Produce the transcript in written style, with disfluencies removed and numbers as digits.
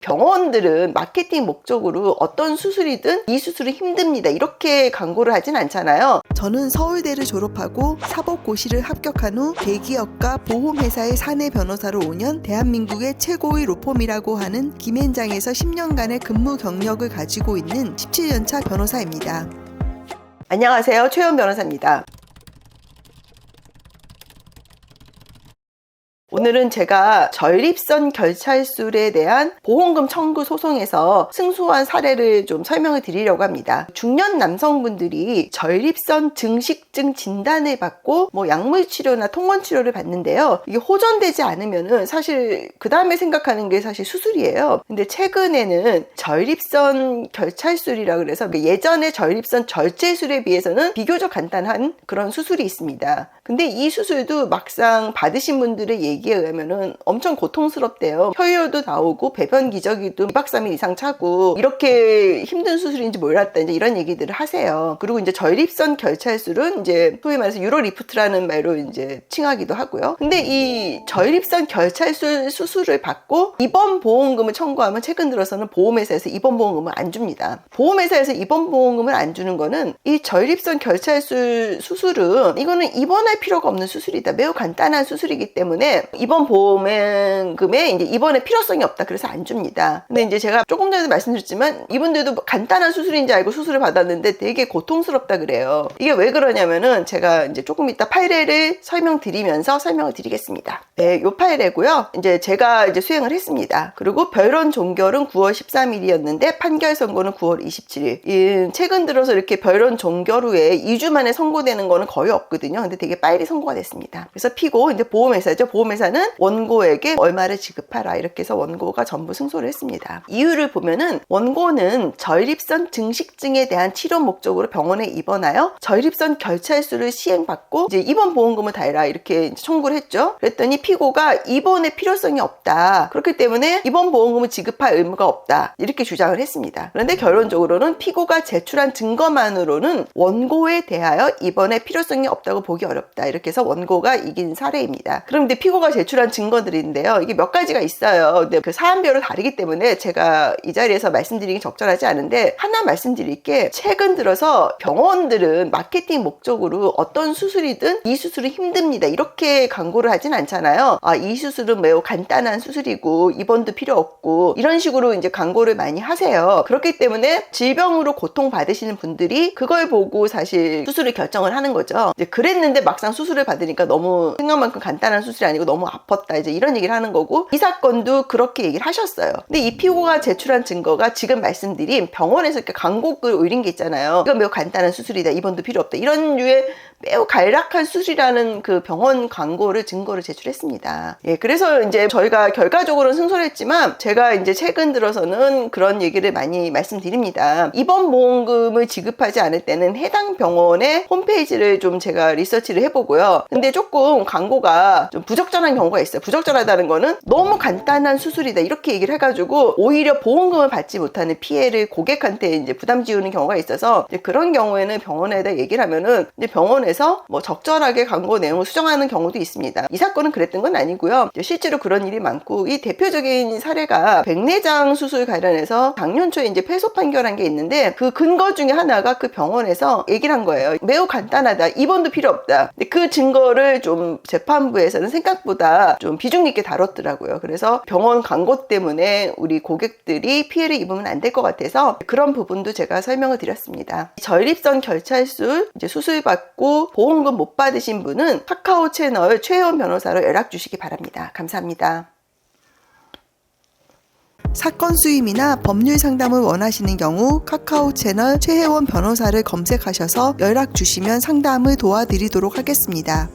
병원들은 마케팅 목적으로 어떤 수술이든 이 수술은 힘듭니다 이렇게 광고를 하진 않잖아요. 저는 서울대를 졸업하고 사법고시를 합격한 후 대기업과 보험회사의 사내 변호사로 5년, 대한민국의 최고의 로펌이라고 하는 김앤장에서 10년간의 근무 경력을 가지고 있는 17년차 변호사입니다. 안녕하세요, 최현 변호사입니다. 오늘은 제가 전립선 결찰술에 대한 보험금 청구 소송에서 승소한 사례를 좀 설명을 드리려고 합니다. 중년 남성분들이 전립선 증식증 진단을 받고 약물 치료나 통원 치료를 받는데요. 이게 호전되지 않으면은 사실 그 다음에 생각하는 게 사실 수술이에요. 근데 최근에는 전립선 결찰술이라 그래서 예전의 전립선 절제술에 비해서는 비교적 간단한 그런 수술이 있습니다. 근데 이 수술도 막상 받으신 분들의 얘기에 의하면은 엄청 고통스럽대요. 혈뇨도 나오고 배변 기저귀도 2박 3일 이상 차고 이렇게 힘든 수술인지 몰랐다 이제 이런 얘기들을 하세요. 그리고 이제 전립선 결찰술은 이제 소위 말해서 유로리프트라는 말로 이제 칭하기도 하고요. 근데 이 전립선 결찰술 수술을 받고 입원 보험금을 청구하면 최근 들어서는 보험회사에서 입원 보험금을 안 줍니다. 보험회사에서 입원 보험금을 안 주는 거는 이 전립선 결찰술 수술은 이거는 입원할 필요가 없는 수술이다. 매우 간단한 수술이기 때문에 입원 보험금에 이제 입원의 필요성이 없다. 그래서 안 줍니다. 근데 이제 제가 조금 전에도 말씀드렸지만 이분들도 간단한 수술인지 알고 수술을 받았는데 되게 고통스럽다 그래요. 이게 왜 그러냐면은 제가 이제 조금 이따 판례를 설명드리면서 설명을 드리겠습니다. 네, 요 판례고요. 이제 제가 이제 수행을 했습니다. 그리고 변론 종결은 9월 13일이었는데 판결 선고는 9월 27일. 최근 들어서 이렇게 변론 종결 후에 2주 만에 선고되는 거는 거의 없거든요. 근데 되게 빨리 선고가 됐습니다. 그래서 피고 이제 보험회사죠. 보험회사는 원고에게 얼마를 지급하라 이렇게 해서 원고가 전부 승소를 했습니다. 이유를 보면은 원고는 전립선 증식증에 대한 치료 목적으로 병원에 입원하여 전립선 결찰술을 시행받고 이제 입원 보험금을 다 해라 이렇게 청구를 했죠. 그랬더니 피고가 입원의 필요성이 없다. 그렇기 때문에 입원 보험금을 지급할 의무가 없다. 이렇게 주장을 했습니다. 그런데 결론적으로는 피고가 제출한 증거만으로는 원고에 대하여 입원의 필요성이 없다고 보기 어렵다. 이렇게 해서 원고가 이긴 사례입니다. 그럼 이제 피고가 제출한 증거들인데요. 이게 몇 가지가 있어요. 근데 그 사안별로 다르기 때문에 제가 이 자리에서 말씀드리기 적절하지 않은데 하나 말씀드릴 게 최근 들어서 병원들은 마케팅 목적으로 어떤 수술이든 이 수술은 힘듭니다. 이렇게 광고를 하진 않잖아요. 이 수술은 매우 간단한 수술이고 입원도 필요 없고 이런 식으로 이제 광고를 많이 하세요. 그렇기 때문에 질병으로 고통받으시는 분들이 그걸 보고 사실 수술을 결정을 하는 거죠. 이제 그랬는데 막상 수술을 받으니까 너무 생각만큼 간단한 수술이 아니고 너무 아팠다 이제 이런 얘기를 하는 거고 이 사건도 그렇게 얘기를 하셨어요. 근데 이 피고가 제출한 증거가 지금 말씀드린 병원에서 이렇게 광고글 올린 게 있잖아요. 이건 매우 간단한 수술이다. 입원도 필요 없다. 이런 류의 매우 간략한 수술이라는 그 병원 광고를 증거를 제출했습니다. 예, 그래서 이제 저희가 결과적으로는 승소를 했지만 제가 이제 최근 들어서는 그런 얘기를 많이 말씀드립니다. 입원 보험금을 지급하지 않을 때는 해당 병원의 홈페이지를 좀 제가 리서치를 해보고요. 근데 조금 광고가 좀 부적절한 경우가 있어요. 부적절하다는 거는 너무 간단한 수술이다 이렇게 얘기를 해가지고 오히려 보험금을 받지 못하는 피해를 고객한테 이제 부담 지우는 경우가 있어서 이제 그런 경우에는 병원에다 얘기를 하면은 이제 병원에서 적절하게 광고 내용을 수정하는 경우도 있습니다. 이 사건은 그랬던 건 아니고요. 실제로 그런 일이 많고 이 대표적인 사례가 백내장 수술 관련해서 작년 초에 이제 패소 판결한 게 있는데 그 근거 중에 하나가 그 병원에서 얘기를 한 거예요. 매우 간단하다. 입원도 필요 없다. 근데 그 증거를 좀 재판부에서는 생각보다 좀 비중 있게 다뤘더라고요. 그래서 병원 광고 때문에 우리 고객들이 피해를 입으면 안 될 것 같아서 그런 부분도 제가 설명을 드렸습니다. 전립선 결찰술 이제 수술 받고 보험금 못 받으신 분은 카카오 채널 최혜원 변호사로 연락 주시기 바랍니다. 감사합니다. 사건 수임이나 법률 상담을 원하시는 경우 카카오 채널 최혜원 변호사를 검색하셔서 연락 주시면 상담을 도와드리도록 하겠습니다.